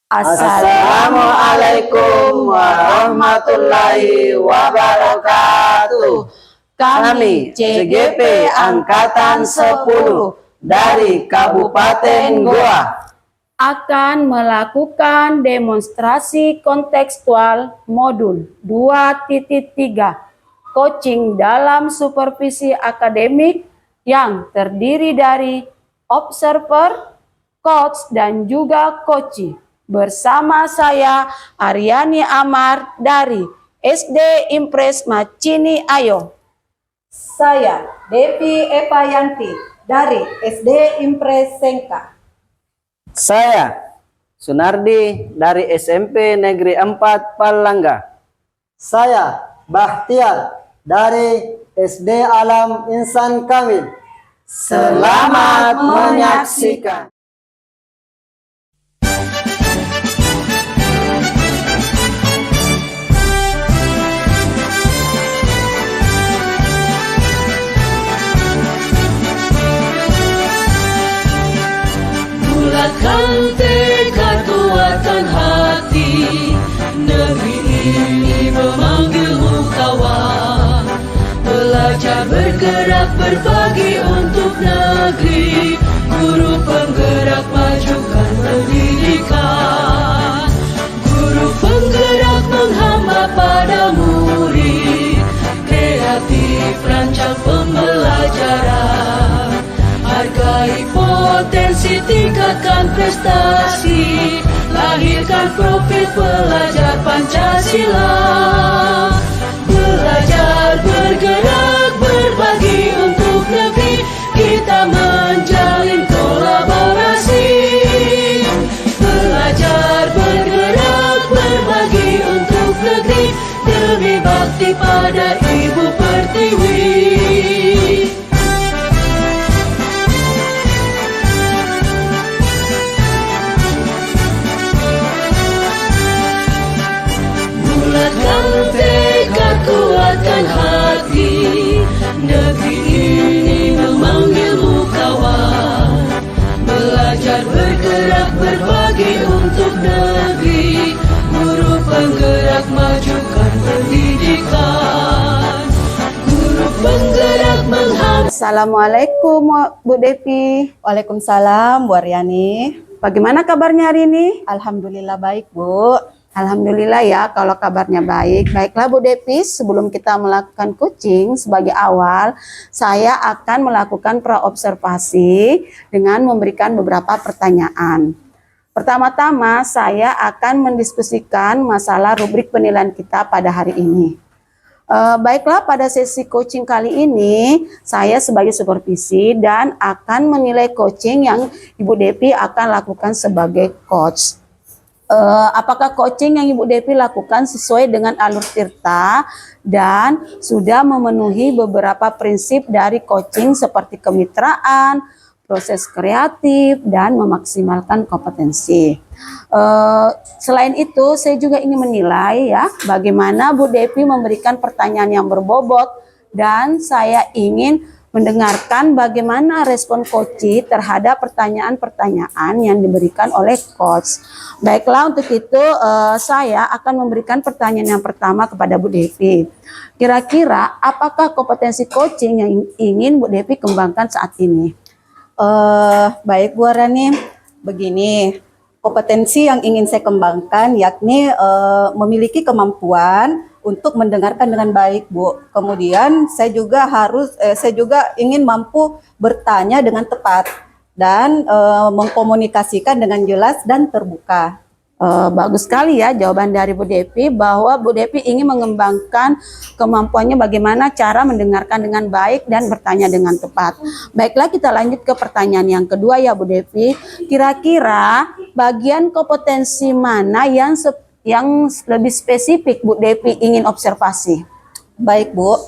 Assalamualaikum warahmatullahi wabarakatuh. Kami CGP Angkatan 10 dari Kabupaten Goa akan melakukan demonstrasi kontekstual modul 2.3 coaching dalam supervisi akademik yang terdiri dari observer, coach, dan juga coachee. Bersama saya Aryani Amar dari SD Impres Macini Ayo. Saya Devi Epayanti dari SD Impres Sengka. Saya Sunardi dari SMP Negeri 4 Palangga. Saya Bahtiar dari SD Alam Insan Kamil. Selamat menyaksikan. Bulatkan tekad, kuatkan hati, negeri ini memanggilmu kawan. Belajar bergerak berbagi untuk negeri, guru penggerak majukan pendidikan. Guru penggerak menghamba pada murid, kreatif rancang pembelajaran. Hargai potensi, tingkatkan prestasi, lahirkan profil pelajar Pancasila. Belajar, bergerak, berbagi untuk negeri, kita menjalin kolaborasi. Belajar, bergerak, berbagi untuk negeri, demi bakti pada Ibu Pertiwi. Bulatkan tekad, kuatkan hati, negeri ini memanggilmu kawan. Belajar, bergerak, berbagi untuk negeri, guru penggerak majukan pendidikan. Guru penggerak menghamba. Assalamualaikum Bu Devi. Waalaikumsalam Bu Aryani. Bagaimana kabarnya hari ini? Alhamdulillah baik Bu. Alhamdulillah ya kalau kabarnya baik. Baiklah Bu Devi, sebelum kita melakukan coaching sebagai awal, saya akan melakukan praobservasi dengan memberikan beberapa pertanyaan. Pertama-tama saya akan mendiskusikan masalah rubrik penilaian kita pada hari ini. Baiklah, pada sesi coaching kali ini saya sebagai supervisi dan akan menilai coaching yang Ibu Devi akan lakukan sebagai coach. Apakah coaching yang Ibu Devi lakukan sesuai dengan alur tirta dan sudah memenuhi beberapa prinsip dari coaching seperti kemitraan, proses kreatif, dan memaksimalkan kompetensi. Selain itu, saya juga ingin menilai ya bagaimana Bu Devi memberikan pertanyaan yang berbobot, dan saya ingin mendengarkan bagaimana respon coachee terhadap pertanyaan-pertanyaan yang diberikan oleh coach. Baiklah, untuk itu saya akan memberikan pertanyaan yang pertama kepada Bu Devi. Kira-kira apakah kompetensi coaching yang ingin Bu Devi kembangkan saat ini? Baik Bu Aryani, begini. Kompetensi yang ingin saya kembangkan yakni memiliki kemampuan untuk mendengarkan dengan baik Bu. Kemudian saya juga ingin mampu bertanya dengan tepat dan mengkomunikasikan dengan jelas dan terbuka. Bagus sekali ya jawaban dari Bu Devi, bahwa Bu Devi ingin mengembangkan kemampuannya bagaimana cara mendengarkan dengan baik dan bertanya dengan tepat. Baiklah, kita lanjut ke pertanyaan yang kedua ya Bu Devi. Kira-kira bagian kompetensi mana yang lebih spesifik Bu Devi ingin observasi? Baik Bu,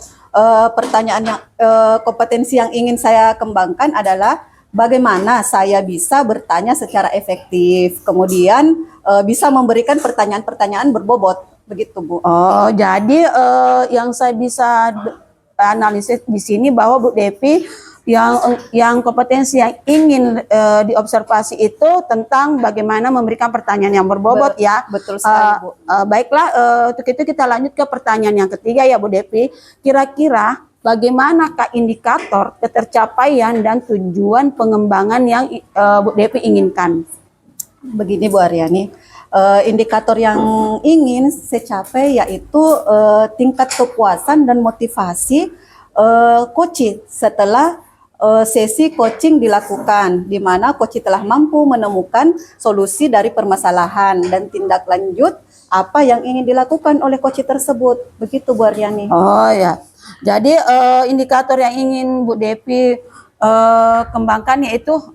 kompetensi yang ingin saya kembangkan adalah bagaimana saya bisa bertanya secara efektif, kemudian bisa memberikan pertanyaan-pertanyaan berbobot, begitu Bu. Oh, jadi yang saya bisa analisis di sini bahwa Bu Devi yang kompetensi yang ingin diobservasi itu tentang bagaimana memberikan pertanyaan yang berbobot ya. Betul sekali, Bu. Baiklah, untuk itu kita lanjut ke pertanyaan yang ketiga ya Bu Devi. Kira-kira bagaimanakah indikator ketercapaian dan tujuan pengembangan yang Bu Devi inginkan? Begini Bu Aryani, indikator yang ingin saya capai yaitu tingkat kepuasan dan motivasi coach setelah sesi coaching dilakukan, di mana coach telah mampu menemukan solusi dari permasalahan dan tindak lanjut apa yang ingin dilakukan oleh coach tersebut. Begitu Bu Aryani. Oh ya, jadi indikator yang ingin Bu Devi kembangkan yaitu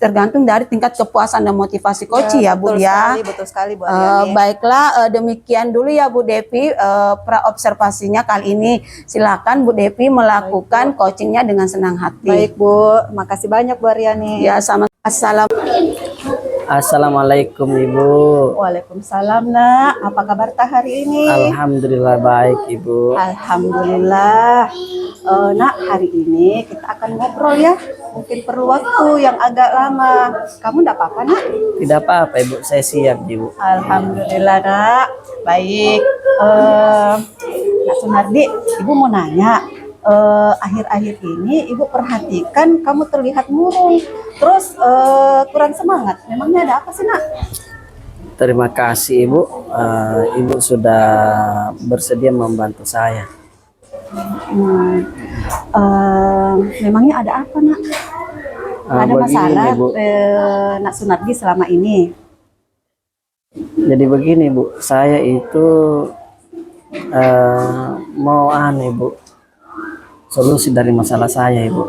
tergantung dari tingkat kepuasan dan motivasi coach ya Bu ya. Betul sekali Bu Aryani. Baiklah, demikian dulu ya Bu Devi pra-observasinya kali ini. Silakan Bu Devi melakukan coachingnya dengan senang hati. Baik Bu, makasih banyak Bu Aryani. Ya, sama. Assalamualaikum Ibu. Waalaikumsalam Nak, apa kabar hari ini? Alhamdulillah baik Ibu. Alhamdulillah. Nak, hari ini kita akan ngobrol ya. Mungkin perlu waktu yang agak lama. Kamu enggak apa-apa Nak? Tidak apa-apa Ibu, saya siap Ibu. Alhamdulillah Nak. Baik. Nak Sunardi, Ibu mau nanya. Akhir-akhir ini Ibu perhatikan kamu terlihat murung, terus kurang semangat. Memangnya ada apa sih Nak? Terima kasih Ibu. Ibu sudah bersedia membantu saya. Memangnya ada apa Nak? Ada Begini, masalah Bu. Nak Sunardi selama ini? Jadi begini Bu, saya itu mau Ibu, solusi dari masalah saya Ibu.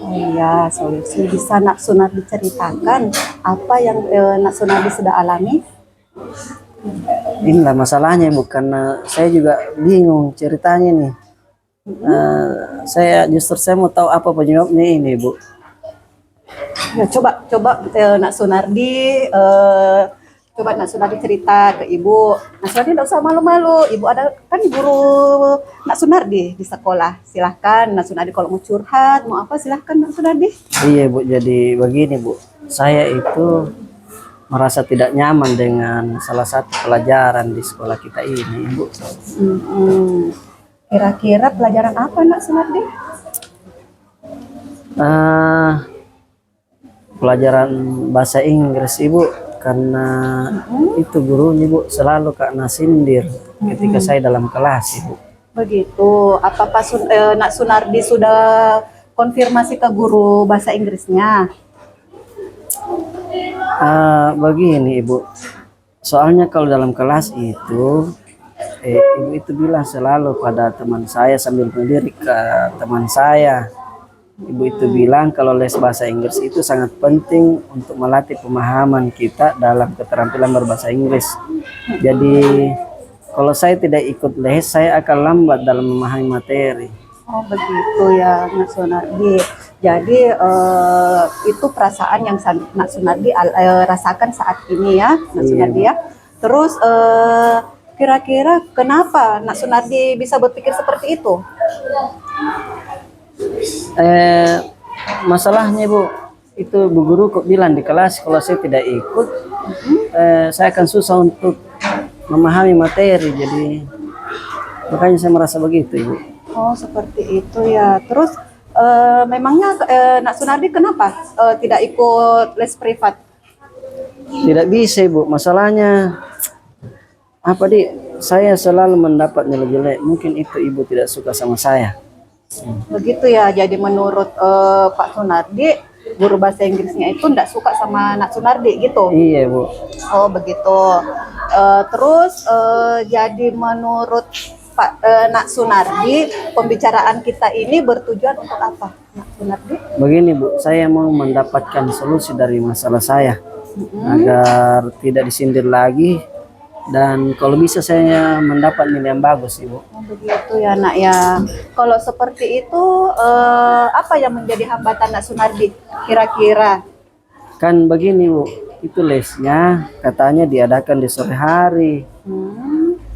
Oh iya, solusi. Bisa Nak Sunardi ceritakan apa yang Nak Sunardi sudah alami? Inilah masalahnya Bu, karena saya juga bingung ceritanya nih. Saya mau tahu apa penyebabnya ini Bu. Ya, coba Nak Sunardi coba Nak Sunardi cerita ke Ibu. Nak Sunardi tidak usah malu-malu. Ibu ada kan guru Nak Sunardi di sekolah. Silahkan Nak Sunardi kalau mau curhat, mau apa silahkan Nak Sunardi. Iya Bu, jadi begini Bu, saya itu merasa tidak nyaman dengan salah satu pelajaran di sekolah kita ini Bu. Kira-kira pelajaran apa Nak Sunardi? Pelajaran bahasa Inggris Ibu, karena itu gurunya Bu selalu karena sindir ketika saya dalam kelas Ibu. Begitu. Apa Nak Sunardi sudah konfirmasi ke guru bahasa Inggrisnya? Begini Ibu, soalnya kalau dalam kelas itu Ibu itu bilang selalu pada teman saya sambil melirik ke teman saya. Ibu itu bilang kalau les bahasa Inggris itu sangat penting untuk melatih pemahaman kita dalam keterampilan berbahasa Inggris. Jadi kalau saya tidak ikut les, saya akan lambat dalam memahami materi. Oh begitu ya Nak Sunardi. Jadi itu perasaan yang Nak Sunardi rasakan saat ini ya Nak Sunardi ya. Terus kira-kira kenapa Nak Sunardi bisa berpikir seperti itu? Masalahnya Bu, itu Bu Guru kok bilang di kelas kalau saya tidak ikut, saya akan susah untuk memahami materi. Jadi makanya saya merasa begitu Ibu. Oh seperti itu ya. Terus memangnya Nak Sunardi kenapa tidak ikut les privat? Tidak bisa Ibu, masalahnya apa saya selalu mendapat nilai jelek. Mungkin itu Ibu tidak suka sama saya. Begitu ya. Jadi menurut Pak Sunardi, guru bahasa Inggrisnya itu tidak suka sama Nak Sunardi gitu? Iya Bu. Oh begitu. Terus jadi menurut Pak Nak Sunardi, pembicaraan kita ini bertujuan untuk apa Nak Sunardi? Begini Bu, saya mau mendapatkan solusi dari masalah saya agar tidak disindir lagi, dan kalau bisa saya mendapat nilai yang bagus Ibu. Oh begitu ya Nak ya. Kalau seperti itu apa yang menjadi hambatan Nak Sunardi kira-kira? Kan begini Bu, itu lesnya katanya diadakan di sore hari.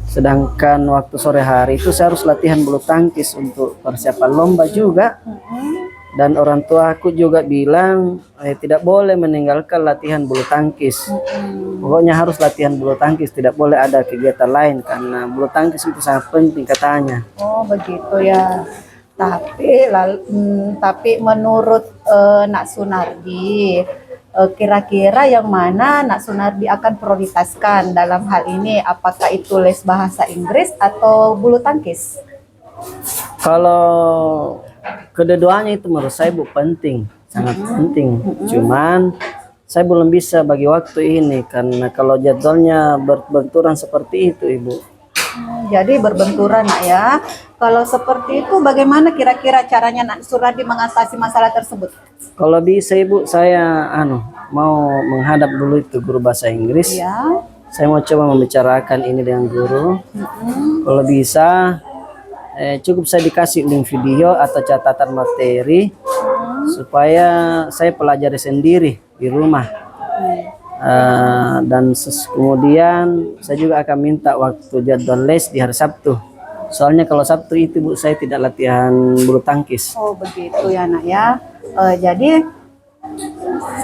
Sedangkan waktu sore hari itu saya harus latihan bulu tangkis untuk persiapan lomba juga. Dan orang tua aku juga bilang tidak boleh meninggalkan latihan bulu tangkis. Pokoknya harus latihan bulu tangkis, tidak boleh ada kegiatan lain karena bulu tangkis itu sangat penting katanya. Oh begitu ya. Tapi menurut Nak Sunardi, kira-kira yang mana Nak Sunardi akan prioritaskan dalam hal ini? Apakah itu les bahasa Inggris atau bulu tangkis? Kalau kedua-duanya itu menurut saya Bu penting, sangat penting. Cuman saya belum bisa bagi waktu ini karena kalau jadwalnya berbenturan seperti itu Ibu. Jadi berbenturan Nak ya. Kalau seperti itu bagaimana kira-kira caranya Nak Sunardi mengatasi masalah tersebut? Kalau bisa Ibu, saya mau menghadap dulu itu guru bahasa Inggris. Ya. Saya mau coba membicarakan ini dengan guru. Kalau bisa cukup saya dikasih link video atau catatan materi supaya saya pelajari sendiri di rumah. Dan kemudian saya juga akan minta waktu jadwal les di hari Sabtu. Soalnya kalau Sabtu itu Bu saya tidak latihan bulu tangkis. Oh begitu ya Nak ya. Jadi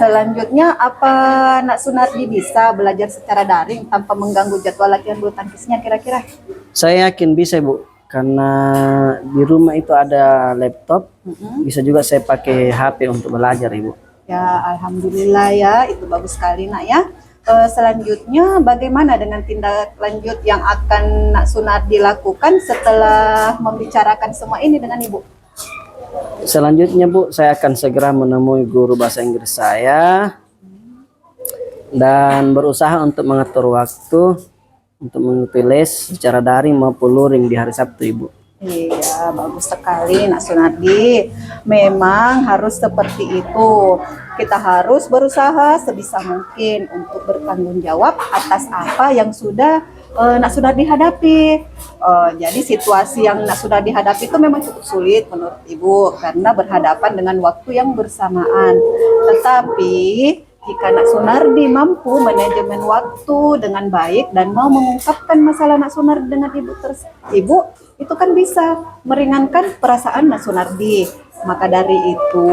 selanjutnya apa Nak Sunardi bisa belajar secara daring tanpa mengganggu jadwal latihan bulu tangkisnya kira-kira? Saya yakin bisa Bu, karena di rumah itu ada laptop, bisa juga saya pakai HP untuk belajar Ibu. Ya alhamdulillah ya, itu bagus sekali Nak ya. Selanjutnya bagaimana dengan tindak lanjut yang akan Nak Sunardi lakukan setelah membicarakan semua ini dengan Ibu? Selanjutnya Bu, saya akan segera menemui guru bahasa Inggris saya dan berusaha untuk mengatur waktu untuk mengikuti les secara daring maupun luring di hari Sabtu Ibu. Iya, bagus sekali Nak Sunardi. Memang harus seperti itu. Kita harus berusaha sebisa mungkin untuk bertanggung jawab atas apa yang sudah Nak Sunardi hadapi. Jadi situasi yang Nak Sunardi hadapi itu memang cukup sulit menurut Ibu karena berhadapan dengan waktu yang bersamaan. Tetapi jika Nak Sunardi mampu manajemen waktu dengan baik dan mau mengungkapkan masalah Nak Sunardi dengan Ibu itu kan bisa meringankan perasaan Nak Sunardi. Maka dari itu,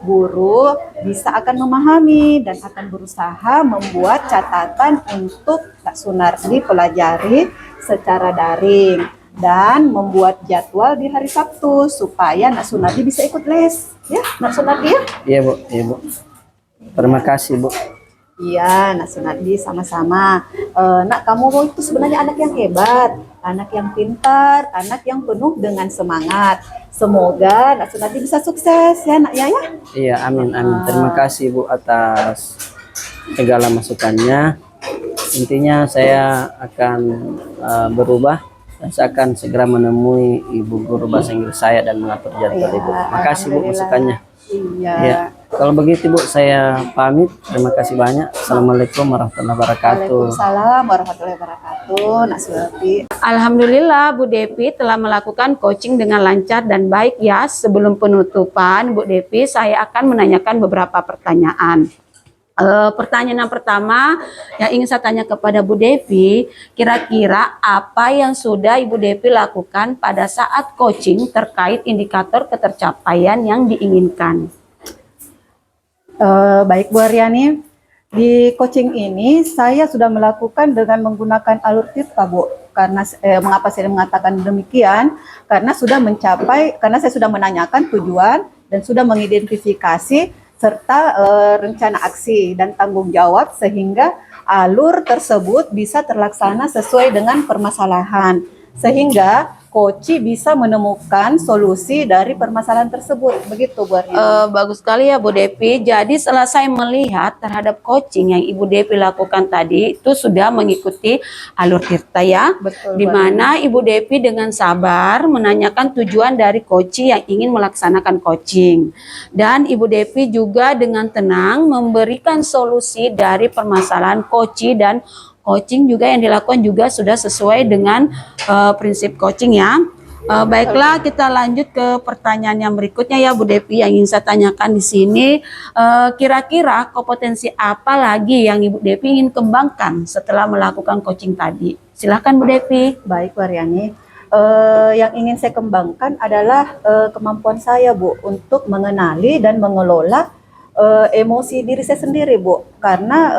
guru bisa akan memahami dan akan berusaha membuat catatan untuk Nak Sunardi pelajari secara daring dan membuat jadwal di hari Sabtu supaya Nak Sunardi bisa ikut les. Ya, Nak Sunardi ya? Iya Bu, iya Bu. Terima kasih Bu. Iya, Nak Sunardi sama-sama. Nak, kamu itu sebenarnya anak yang hebat, anak yang pintar, anak yang penuh dengan semangat. Semoga Nak Sunardi bisa sukses ya Nak ya. Iya, amin amin. Terima kasih Bu atas segala masukannya. Intinya saya akan berubah dan saya akan segera menemui Ibu guru bahasa Inggris saya dan mengatur jadwal Ibu. Makasih Bu masukannya. Iya. Ya, kalau begitu Bu, saya pamit. Terima kasih banyak. Assalamualaikum warahmatullahi wabarakatuh. Waalaikumsalam warahmatullahi wabarakatuh. Nak Sunardi. Alhamdulillah Bu Devi telah melakukan coaching dengan lancar dan baik ya. Sebelum penutupan Bu Devi, saya akan menanyakan beberapa pertanyaan. Pertanyaan yang pertama yang ingin saya tanya kepada Bu Devi, kira-kira apa yang sudah Ibu Devi lakukan pada saat coaching terkait indikator ketercapaian yang diinginkan? Baik Bu Aryani, di coaching ini saya sudah melakukan dengan menggunakan alur tirta Bu. Karena mengapa saya mengatakan demikian? Karena saya sudah menanyakan tujuan dan sudah mengidentifikasi serta rencana aksi dan tanggung jawab sehingga alur tersebut bisa terlaksana sesuai dengan permasalahan. Sehingga coach bisa menemukan solusi dari permasalahan tersebut. Begitu Bu Aryani. Bagus sekali ya Bu Devi. Jadi setelah saya melihat terhadap coaching yang Ibu Devi lakukan tadi itu sudah mengikuti alur tirta ya. Betul, di mana Ibu Devi dengan sabar menanyakan tujuan dari coaching yang ingin melaksanakan coaching. Dan Ibu Devi juga dengan tenang memberikan solusi dari permasalahan coaching dan coaching juga yang dilakukan juga sudah sesuai dengan prinsip coaching ya. Baiklah, kita lanjut ke pertanyaan yang berikutnya ya Bu Devi yang ingin saya tanyakan di sini. Kira-kira kompetensi apa lagi yang Ibu Devi ingin kembangkan setelah melakukan coaching tadi? Silahkan Bu Devi. Baik Bu Aryani. yang ingin saya kembangkan adalah kemampuan saya, Bu, untuk mengenali dan mengelola emosi diri saya sendiri, Bu. Karena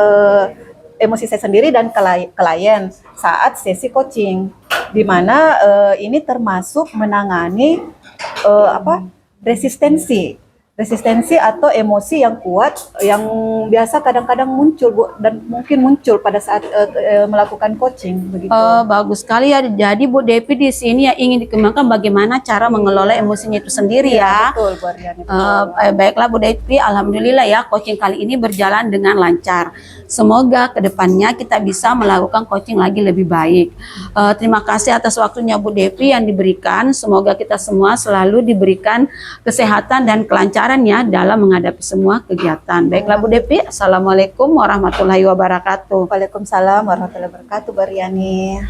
emosi saya sendiri dan klien saat sesi coaching, di mana ini termasuk menangani resistensi atau emosi yang kuat yang biasa kadang-kadang muncul, Bu, dan mungkin muncul pada saat melakukan coaching begitu. Bagus sekali ya. Jadi Bu Devi di sini ya ingin dikembangkan bagaimana cara mengelola emosinya itu sendiri ya. Betul, Bu Aryani. Betul. Baiklah Bu Devi, alhamdulillah ya coaching kali ini berjalan dengan lancar. Semoga kedepannya kita bisa melakukan coaching lagi lebih baik. Terima kasih atas waktunya Bu Devi yang diberikan. Semoga kita semua selalu diberikan kesehatan dan kelancaran ya dalam menghadapi semua kegiatan. Baiklah Bu Devi, assalamualaikum warahmatullahi wabarakatuh. Waalaikumsalam warahmatullahi wabarakatuh, Bu Aryani.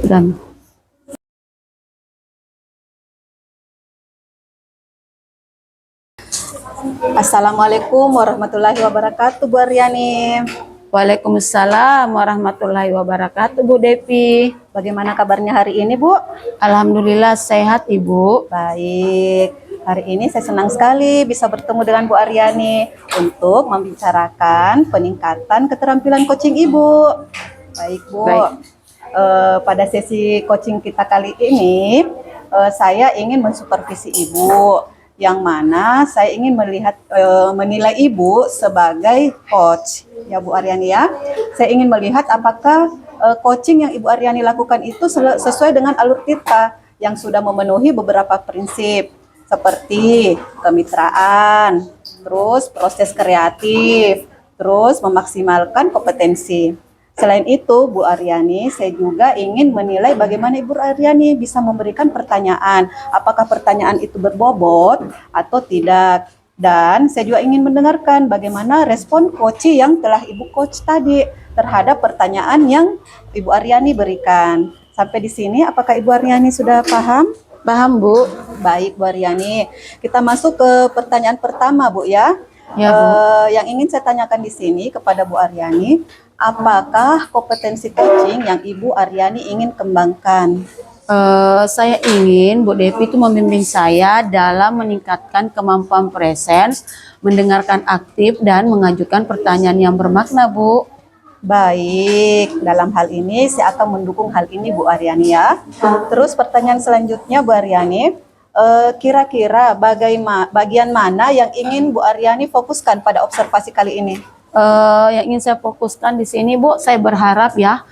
Dan Assalamualaikum warahmatullahi wabarakatuh, Bu Aryani. Waalaikumsalam warahmatullahi wabarakatuh Bu Devi. Bagaimana kabarnya hari ini, Bu? Alhamdulillah sehat Ibu. Baik. Hari ini saya senang sekali bisa bertemu dengan Bu Aryani untuk membicarakan peningkatan keterampilan coaching Ibu. Baik, Bu. Baik. Pada sesi coaching kita kali ini, saya ingin mensupervisi Ibu, yang mana saya ingin menilai Ibu sebagai coach. Ya Bu Aryani ya, saya ingin melihat apakah coaching yang Ibu Aryani lakukan itu sesuai dengan alur kita yang sudah memenuhi beberapa prinsip seperti kemitraan, terus proses kreatif, terus memaksimalkan kompetensi. Selain itu, Bu Aryani, saya juga ingin menilai bagaimana Ibu Aryani bisa memberikan pertanyaan, apakah pertanyaan itu berbobot atau tidak. Dan saya juga ingin mendengarkan bagaimana respon coach yang telah Ibu coach tadi terhadap pertanyaan yang Ibu Aryani berikan. Sampai di sini, apakah Ibu Aryani sudah paham? Paham Bu? Baik, Bu Aryani. Kita masuk ke pertanyaan pertama, Bu ya. Ya, Bu. Yang ingin saya tanyakan di sini kepada Bu Aryani, apakah kompetensi coaching yang Ibu Aryani ingin kembangkan? Saya ingin Bu Devi itu membimbing saya dalam meningkatkan kemampuan presens, mendengarkan aktif dan mengajukan pertanyaan yang bermakna, Bu. Baik, dalam hal ini saya akan mendukung hal ini Bu Aryani ya. Terus pertanyaan selanjutnya Bu Aryani, kira-kira bagian mana yang ingin Bu Aryani fokuskan pada observasi kali ini? Yang ingin saya fokuskan di sini Bu, saya berharap ya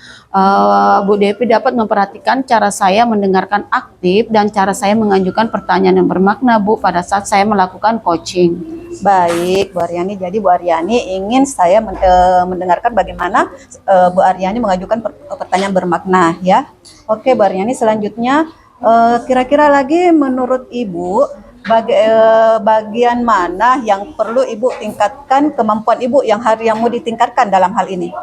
Bu Devi dapat memperhatikan cara saya mendengarkan aktif dan cara saya mengajukan pertanyaan yang bermakna Bu pada saat saya melakukan coaching. Baik, Bu Aryani. Jadi Bu Aryani ingin saya mendengarkan bagaimana Bu Aryani mengajukan pertanyaan bermakna ya. Oke, Bu Aryani, selanjutnya kira-kira lagi menurut Ibu bagian mana yang perlu Ibu tingkatkan kemampuan Ibu yang mau ditingkatkan dalam hal ini?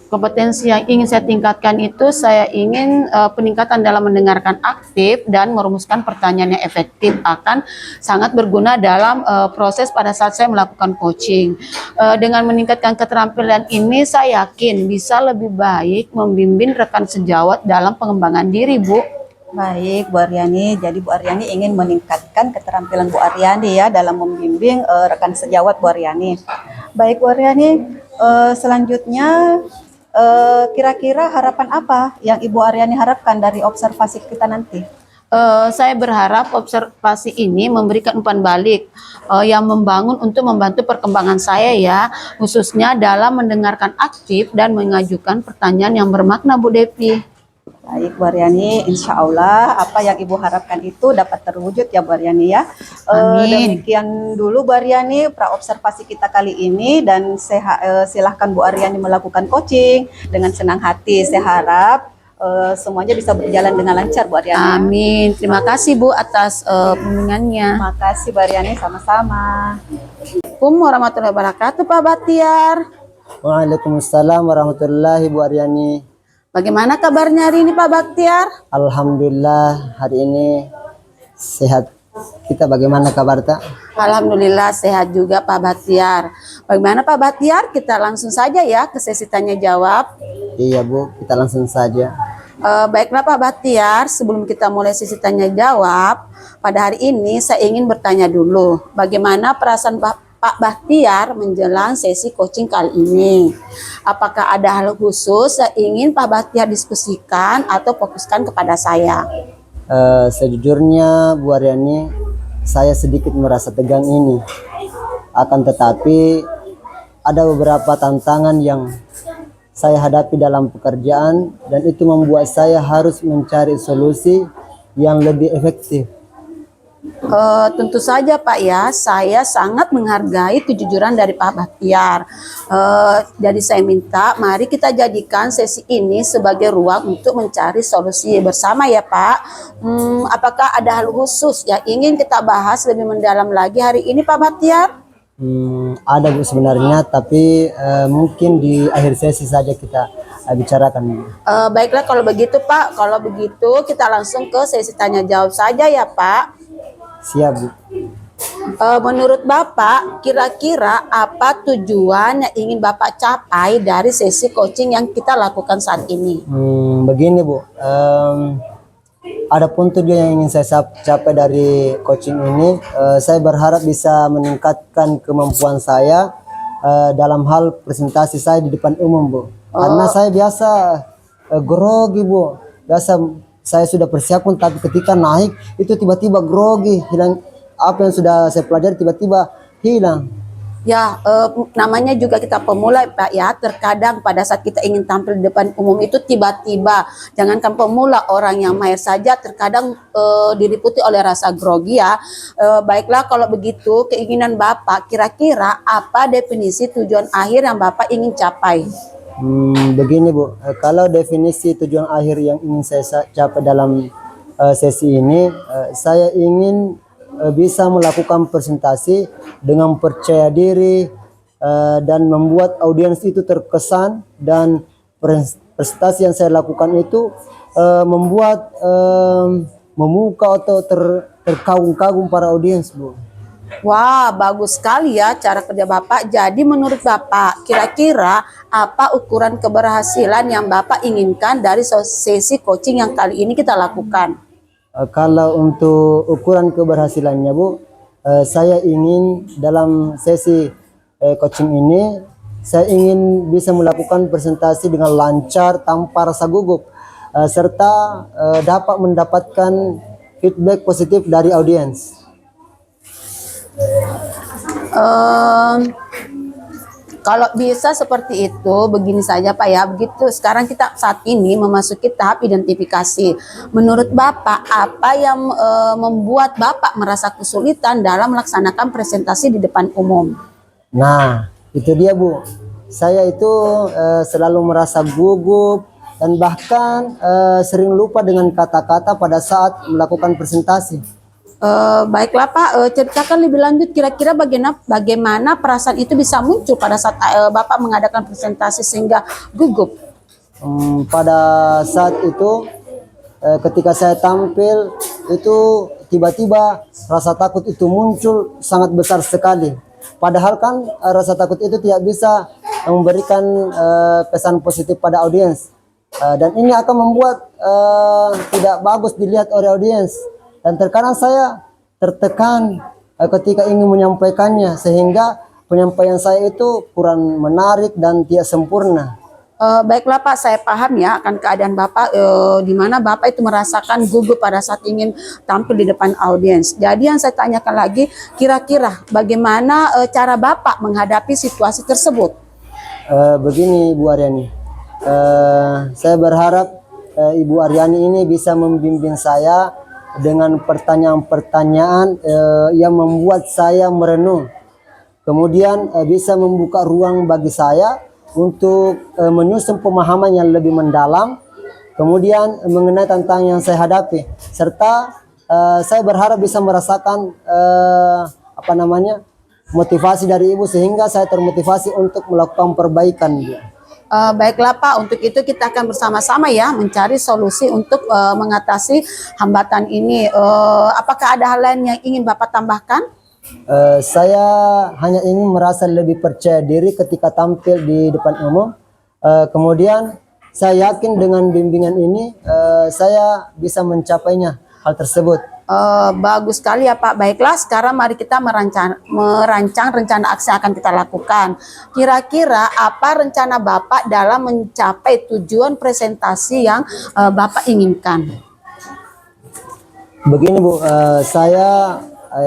Kompetensi yang ingin saya tingkatkan itu saya ingin peningkatan dalam mendengarkan aktif dan merumuskan pertanyaan yang efektif akan sangat berguna dalam proses pada saat saya melakukan coaching. Dengan meningkatkan keterampilan ini saya yakin bisa lebih baik membimbing rekan sejawat dalam pengembangan diri, Bu. Baik, Bu Aryani. Jadi Bu Aryani ingin meningkatkan keterampilan Bu Aryani ya dalam membimbing rekan sejawat Bu Aryani. Baik, Bu Aryani. Selanjutnya kira-kira harapan apa yang Ibu Aryani harapkan dari observasi kita nanti? Saya berharap observasi ini memberikan umpan balik yang membangun untuk membantu perkembangan saya ya, khususnya dalam mendengarkan aktif dan mengajukan pertanyaan yang bermakna, Bu Devi. Baik, Bu Aryani, insya Allah apa yang Ibu harapkan itu dapat terwujud ya Bu Aryani ya. Amin. Demikian dulu Bu Aryani praobservasi kita kali ini, dan silahkan Bu Aryani melakukan coaching dengan senang hati. Saya harap semuanya bisa berjalan dengan lancar Bu Aryani. Amin. Terima kasih Bu atas bimbingannya. Terima kasih Bu Aryani, sama-sama. Assalamualaikum warahmatullahi wabarakatuh Pak Batiar. Waalaikumsalam warahmatullahi Bu Aryani. Bagaimana kabarnya hari ini Pak Baktiar? Alhamdulillah hari ini sehat. Kita bagaimana kabar tak? Alhamdulillah sehat juga Pak Baktiar. Bagaimana Pak Baktiar? Kita langsung saja ya ke sesi tanya jawab. Iya Bu, kita langsung saja. Baiklah Pak Bahtiar, sebelum kita mulai sesi tanya jawab, pada hari ini saya ingin bertanya dulu, bagaimana perasaan Pak Bahtiar menjelang sesi coaching kali ini? Apakah ada hal khusus yang ingin Pak Bahtiar diskusikan atau fokuskan kepada saya? Sejujurnya Bu Aryani, saya sedikit merasa tegang ini. Akan tetapi ada beberapa tantangan yang saya hadapi dalam pekerjaan dan itu membuat saya harus mencari solusi yang lebih efektif. Tentu saja Pak ya, saya sangat menghargai kejujuran dari Pak Bahtiar. Jadi saya minta mari kita jadikan sesi ini sebagai ruang untuk mencari solusi bersama ya Pak. Apakah ada hal khusus yang ingin kita bahas lebih mendalam lagi hari ini Pak Bahtiar? Ada Bu sebenarnya, tapi mungkin di akhir sesi saja kita bicarakan. Baiklah kalau begitu Pak, kalau begitu kita langsung ke sesi tanya jawab saja ya Pak. Siap Bu. Menurut Bapak, kira-kira apa tujuan yang ingin Bapak capai dari sesi coaching yang kita lakukan saat ini? Begini Bu, adapun tujuan yang ingin saya capai dari coaching ini, saya berharap bisa meningkatkan kemampuan saya dalam hal presentasi saya di depan umum Bu. Karena saya biasa grogi Bu, biasa saya sudah persiapkan tapi ketika naik itu tiba-tiba grogi, hilang apa yang sudah saya pelajari tiba-tiba hilang. Ya, namanya juga kita pemula Pak ya, terkadang pada saat kita ingin tampil di depan umum itu tiba-tiba, jangankan pemula, orang yang mahir saja terkadang diliputi oleh rasa grogi ya. Baiklah kalau begitu, keinginan Bapak, kira-kira apa definisi tujuan akhir yang Bapak ingin capai? Begini Bu, kalau definisi tujuan akhir yang ingin saya capai dalam sesi ini, saya ingin bisa melakukan presentasi dengan percaya diri dan membuat audiens itu terkesan, dan presentasi yang saya lakukan itu membuat memukau atau terkagum-kagum para audiens Bu. Wah, bagus sekali ya cara kerja Bapak. Jadi menurut Bapak, kira-kira apa ukuran keberhasilan yang Bapak inginkan dari sesi coaching yang kali ini kita lakukan? Kalau untuk ukuran keberhasilannya Bu, saya ingin dalam sesi coaching ini, saya ingin bisa melakukan presentasi dengan lancar tanpa rasa gugup, serta dapat mendapatkan feedback positif dari audiens. Kalau bisa seperti itu, begini saja Pak ya. Begitu sekarang kita saat ini memasuki tahap identifikasi. Menurut Bapak, apa yang membuat Bapak merasa kesulitan dalam melaksanakan presentasi di depan umum? Nah, itu dia Bu. Saya itu selalu merasa gugup dan bahkan sering lupa dengan kata-kata pada saat melakukan presentasi. Baiklah Pak, ceritakan lebih lanjut kira-kira bagaimana perasaan itu bisa muncul pada saat Bapak mengadakan presentasi sehingga gugup. Pada saat itu ketika saya tampil itu tiba-tiba rasa takut itu muncul sangat besar sekali. Padahal kan rasa takut itu tidak bisa memberikan kesan positif pada audiens, dan ini akan membuat tidak bagus dilihat oleh audiens. Dan terkadang saya tertekan ketika ingin menyampaikannya, sehingga penyampaian saya itu kurang menarik dan tidak sempurna. Baiklah Pak, saya paham ya akan keadaan Bapak di mana Bapak itu merasakan gugup pada saat ingin tampil di depan audiens. Jadi yang saya tanyakan lagi, kira-kira bagaimana cara Bapak menghadapi situasi tersebut? Begini Bu Aryani, saya berharap Ibu Aryani ini bisa membimbing saya dengan pertanyaan-pertanyaan yang membuat saya merenung. Kemudian bisa membuka ruang bagi saya untuk menyusun pemahaman yang lebih mendalam, kemudian mengenai tantangan yang saya hadapi, serta saya berharap bisa merasakan motivasi dari Ibu sehingga saya termotivasi untuk melakukan perbaikan. Baiklah Pak, untuk itu kita akan bersama-sama ya mencari solusi untuk mengatasi hambatan ini. Apakah ada hal lain yang ingin Bapak tambahkan? Saya hanya ingin merasa lebih percaya diri ketika tampil di depan umum. Kemudian saya yakin dengan bimbingan ini saya bisa mencapainya hal tersebut. Bagus sekali ya Pak. Baiklah, sekarang mari kita merancang rencana aksi yang akan kita lakukan. Kira-kira apa rencana Bapak dalam mencapai tujuan presentasi yang Bapak inginkan? Begini Bu, saya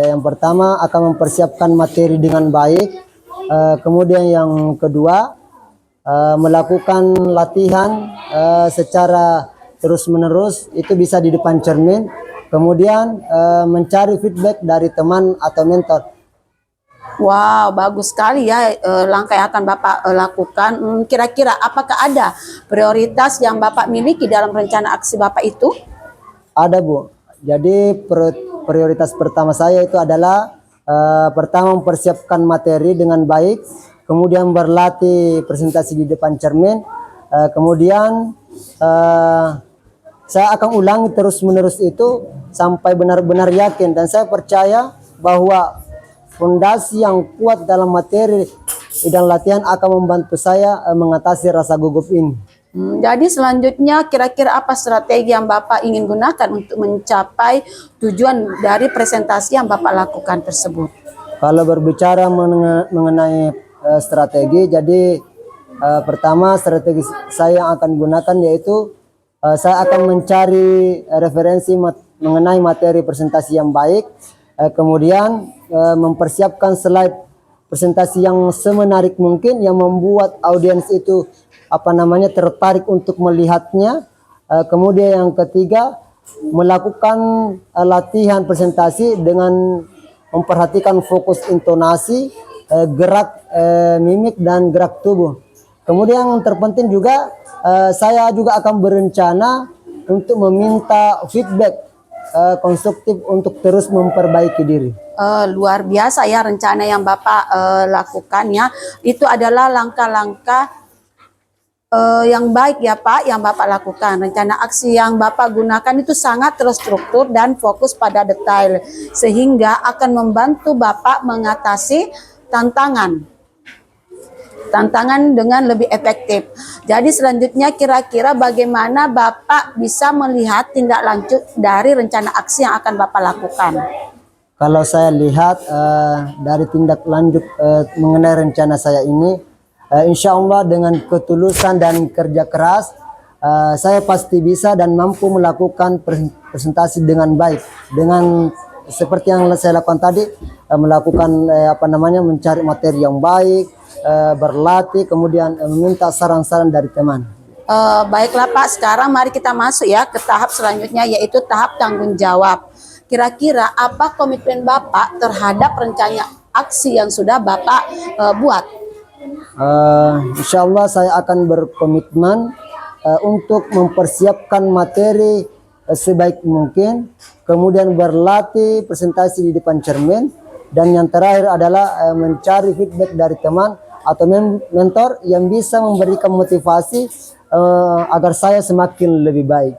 yang pertama akan mempersiapkan materi dengan baik. Kemudian yang kedua, melakukan latihan secara terus-menerus, itu bisa di depan cermin. Kemudian mencari feedback dari teman atau mentor. Wow, bagus sekali ya langkah yang akan Bapak lakukan. Kira-kira apakah ada prioritas yang Bapak miliki dalam rencana aksi Bapak itu? Ada Bu. Jadi prioritas pertama saya itu adalah pertama mempersiapkan materi dengan baik, kemudian berlatih presentasi di depan cermin, kemudian saya akan ulangi terus-menerus itu sampai benar-benar yakin, dan saya percaya bahwa fondasi yang kuat dalam materi dan latihan akan membantu saya mengatasi rasa gugup ini. Jadi selanjutnya kira-kira apa strategi yang Bapak ingin gunakan untuk mencapai tujuan dari presentasi yang Bapak lakukan tersebut? Kalau berbicara mengenai strategi, jadi pertama strategi saya yang akan gunakan yaitu saya akan mencari referensi mengenai materi presentasi yang baik, kemudian mempersiapkan slide presentasi yang semenarik mungkin yang membuat audiens itu tertarik untuk melihatnya. Kemudian yang ketiga, melakukan latihan presentasi dengan memperhatikan fokus intonasi, gerak mimik dan gerak tubuh. Kemudian yang terpenting juga saya juga akan berencana untuk meminta feedback konstruktif untuk terus memperbaiki diri. Luar biasa ya rencana yang Bapak lakukan ya. Itu adalah langkah-langkah yang baik ya Pak yang Bapak lakukan. Rencana aksi yang Bapak gunakan itu sangat terstruktur dan fokus pada detail, sehingga akan membantu Bapak mengatasi tantangan dengan lebih efektif. Jadi selanjutnya kira-kira bagaimana Bapak bisa melihat tindak lanjut dari rencana aksi yang akan Bapak lakukan? Kalau saya lihat dari tindak lanjut mengenai rencana saya ini, insya Allah dengan ketulusan dan kerja keras, saya pasti bisa dan mampu melakukan presentasi dengan baik. Dengan seperti yang saya lakukan tadi, melakukan mencari materi yang baik, berlatih, kemudian meminta saran-saran dari teman. Baiklah Pak, sekarang mari kita masuk ya ke tahap selanjutnya, yaitu tahap tanggung jawab. Kira-kira apa komitmen Bapak terhadap rencana aksi yang sudah Bapak buat? Insya Allah saya akan berkomitmen untuk mempersiapkan materi sebaik mungkin, kemudian berlatih presentasi di depan cermin, dan yang terakhir adalah mencari feedback dari teman atau mentor yang bisa memberikan motivasi agar saya semakin lebih baik.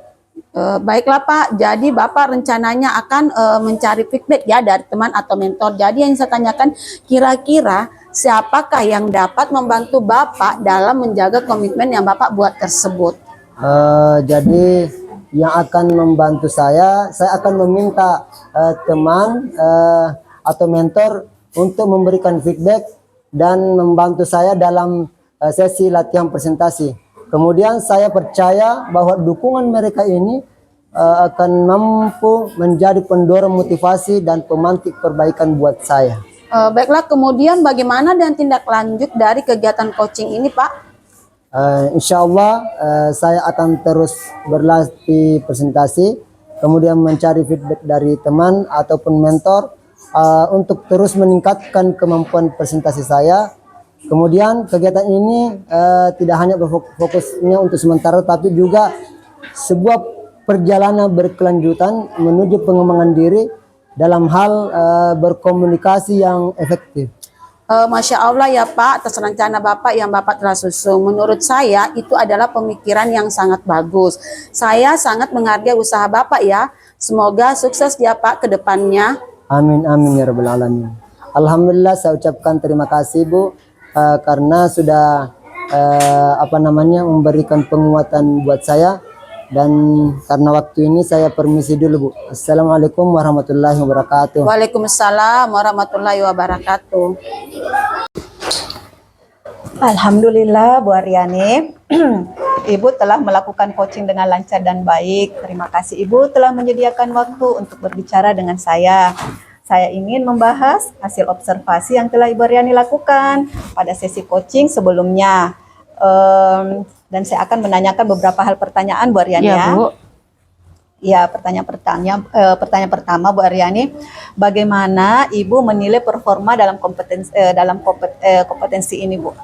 Baiklah Pak, jadi Bapak rencananya akan mencari feedback ya dari teman atau mentor. Jadi yang saya tanyakan, kira-kira siapakah yang dapat membantu Bapak dalam menjaga komitmen yang Bapak buat tersebut? Jadi yang akan membantu saya akan meminta teman atau mentor untuk memberikan feedback dan membantu saya dalam sesi latihan presentasi. Kemudian saya percaya bahwa dukungan mereka ini akan mampu menjadi pendorong motivasi dan pemantik perbaikan buat saya. Baiklah, kemudian bagaimana dan tindak lanjut dari kegiatan coaching ini Pak? Insya Allah saya akan terus berlatih presentasi, kemudian mencari feedback dari teman ataupun mentor untuk terus meningkatkan kemampuan presentasi saya. Kemudian kegiatan ini tidak hanya berfokusnya untuk sementara, tapi juga sebuah perjalanan berkelanjutan menuju pengembangan diri dalam hal berkomunikasi yang efektif. Masya Allah ya Pak, atas rencana Bapak yang Bapak telah susun. Menurut saya itu adalah pemikiran yang sangat bagus. Saya sangat menghargai usaha Bapak ya. Semoga sukses ya Pak ke depannya. Amin, amin ya Rabbal Alamin. Alhamdulillah, saya ucapkan terima kasih Bu, karena sudah memberikan penguatan buat saya. Dan karena waktu ini saya permisi dulu, Bu. Assalamualaikum warahmatullahi wabarakatuh. Waalaikumsalam warahmatullahi wabarakatuh. Alhamdulillah Bu Aryani, Ibu telah melakukan coaching dengan lancar dan baik. Terima kasih Ibu telah menyediakan waktu untuk berbicara dengan saya. Saya ingin membahas hasil observasi yang telah Ibu Aryani lakukan pada sesi coaching sebelumnya. Dan saya akan menanyakan beberapa hal pertanyaan Bu Aryani ya. Bu. Ya, pertanyaan pertama Bu Aryani, bagaimana Ibu menilai performa dalam kompetensi ini Bu?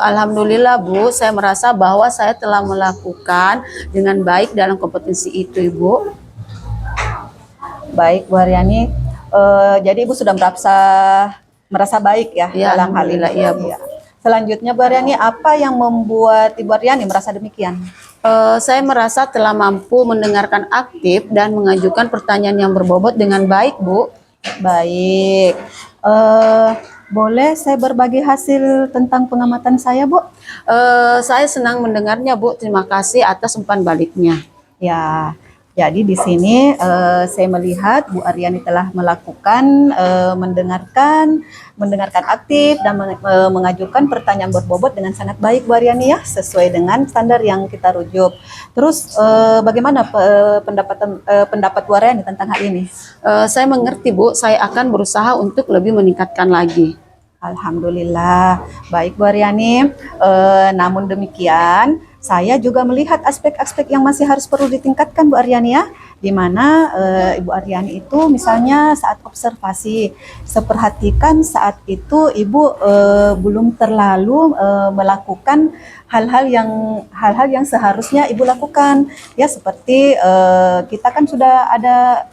Alhamdulillah Bu, saya merasa bahwa saya telah melakukan dengan baik dalam kompetensi itu Ibu. Baik Bu Aryani, jadi Ibu sudah merasa baik ya, Ya, dalam hal ini. alhamdulillah, iya, Bu. Ya. Selanjutnya Bu Aryani, apa yang membuat Ibu Aryani merasa demikian? Saya merasa telah mampu mendengarkan aktif dan mengajukan pertanyaan yang berbobot dengan baik Bu. Baik, boleh saya berbagi hasil tentang pengamatan saya Bu? Saya senang mendengarnya Bu, terima kasih atas umpan baliknya. Ya, jadi di sini saya melihat Bu Aryani telah melakukan mendengarkan aktif dan mengajukan pertanyaan berbobot dengan sangat baik Bu Aryani ya, sesuai dengan standar yang kita rujuk. Terus bagaimana pendapat Bu Aryani tentang hal ini? Saya mengerti Bu, saya akan berusaha untuk lebih meningkatkan lagi. Alhamdulillah, baik Bu Aryani. Namun demikian, saya juga melihat aspek-aspek yang masih harus perlu ditingkatkan Bu Aryani ya, di mana Ibu Aryani itu misalnya saat observasi, seperhatikan saat itu Ibu belum terlalu melakukan hal-hal yang seharusnya Ibu lakukan ya, seperti kita kan sudah ada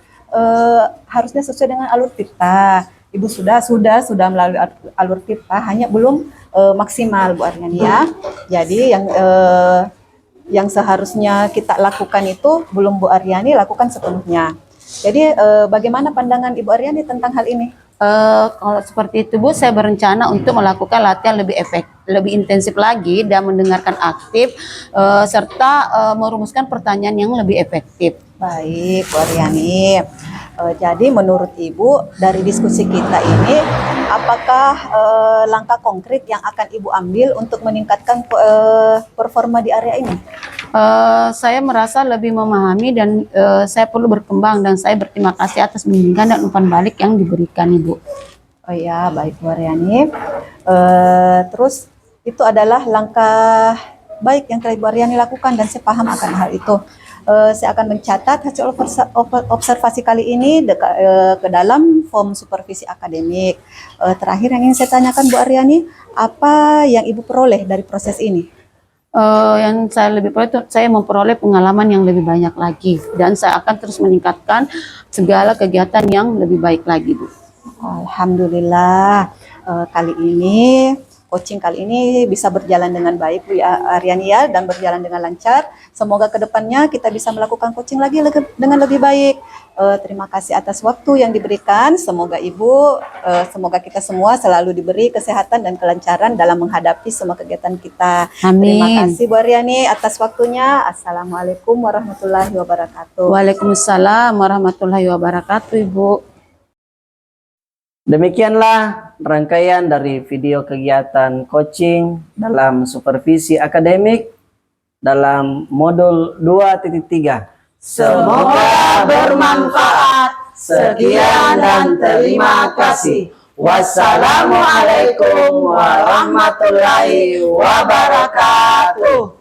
harusnya sesuai dengan alur tirta. Ibu sudah melalui alur tirta, hanya belum maksimal Bu Aryani ya. Jadi yang seharusnya kita lakukan itu belum Bu Aryani lakukan sepenuhnya. Jadi bagaimana pandangan Ibu Aryani tentang hal ini? Kalau seperti itu Bu, saya berencana untuk melakukan latihan lebih intensif lagi dan mendengarkan aktif serta merumuskan pertanyaan yang lebih efektif. Baik Bu Aryani. Jadi menurut Ibu dari diskusi kita ini, apakah langkah konkret yang akan Ibu ambil untuk meningkatkan performa di area ini? Saya merasa lebih memahami dan saya perlu berkembang, dan saya berterima kasih atas bimbingan dan umpan balik yang diberikan Ibu. Oh ya, baik Bu Aryani. Terus itu adalah langkah baik yang telah Ibu Aryani lakukan dan saya paham akan hal itu. Saya akan mencatat hasil observasi kali ini ke dalam form supervisi akademik. Terakhir yang ingin saya tanyakan Bu Aryani, apa yang Ibu peroleh dari proses ini? Yang saya lebih peroleh itu saya memperoleh pengalaman yang lebih banyak lagi, dan saya akan terus meningkatkan segala kegiatan yang lebih baik lagi Bu. Alhamdulillah, coaching kali ini bisa berjalan dengan baik Bu Aryani ya, dan berjalan dengan lancar. Semoga kedepannya kita bisa melakukan coaching lagi dengan lebih baik. Terima kasih atas waktu yang diberikan. Semoga Ibu, semoga kita semua selalu diberi kesehatan dan kelancaran dalam menghadapi semua kegiatan kita. Amin. Terima kasih Bu Aryani atas waktunya. Assalamualaikum warahmatullahi wabarakatuh. Waalaikumsalam warahmatullahi wabarakatuh Ibu. Demikianlah rangkaian dari video kegiatan coaching dalam supervisi akademik dalam modul 2.3. Semoga bermanfaat. Sekian dan terima kasih. Wassalamualaikum warahmatullahi wabarakatuh.